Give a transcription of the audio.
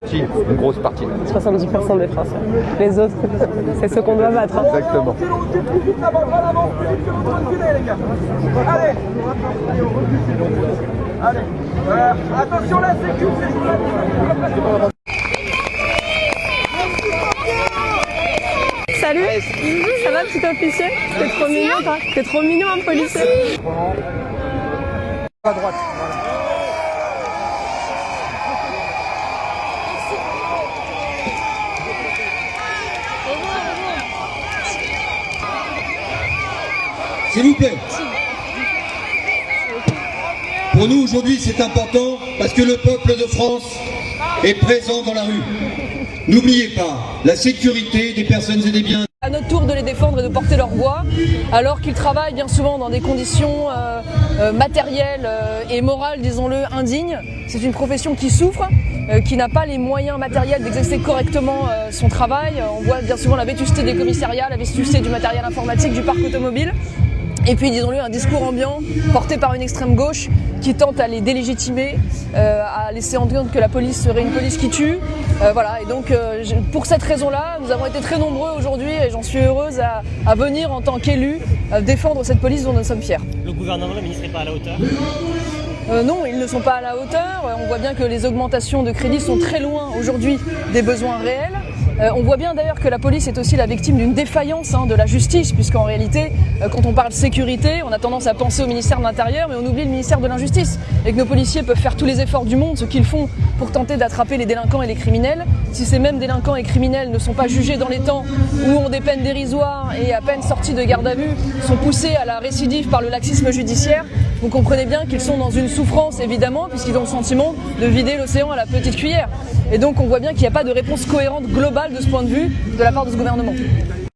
Si, une grosse partie. 70% des Français. Les autres, c'est ceux qu'on doit battre. Hein. Exactement. Allez, attention la sécurité. Salut, ça va petit officier? T'es trop mignon toi. T'es trop mignon un policier. À droite, voilà. S'il vous plaît. Pour nous aujourd'hui c'est important parce que le peuple de France est présent dans la rue. N'oubliez pas la sécurité des personnes et des biens. À notre tour de les défendre et de porter leur voix, alors qu'ils travaillent bien souvent dans des conditions matérielles et morales, disons-le, indignes. C'est une profession qui souffre, qui n'a pas les moyens matériels d'exercer correctement son travail. On voit bien souvent la vétusté des commissariats, la vétusté du matériel informatique, du parc automobile. Et puis, disons-le, un discours ambiant porté par une extrême gauche qui tente à les délégitimer, à laisser entendre que la police serait une police qui tue. Voilà, et donc pour cette raison-là, nous avons été très nombreux aujourd'hui et j'en suis heureuse à venir en tant qu'élue défendre cette police dont nous sommes fiers. Le gouvernement, le ministre n'est pas à la hauteur? Non, ils ne sont pas à la hauteur. On voit bien que les augmentations de crédits sont très loin aujourd'hui des besoins réels. On voit bien d'ailleurs que la police est aussi la victime d'une défaillance de la justice, puisqu'en réalité, quand on parle sécurité, on a tendance à penser au ministère de l'Intérieur, mais on oublie le ministère de l'Injustice. Et que nos policiers peuvent faire tous les efforts du monde, ce qu'ils font pour tenter d'attraper les délinquants et les criminels. Si ces mêmes délinquants et criminels ne sont pas jugés dans les temps, ou ont des peines dérisoires et à peine sortis de garde à vue, sont poussés à la récidive par le laxisme judiciaire, vous comprenez bien qu'ils sont dans une souffrance évidemment, puisqu'ils ont le sentiment de vider l'océan à la petite cuillère. Et donc on voit bien qu'il n'y a pas de réponse cohérente globale de ce point de vue de la part de ce gouvernement.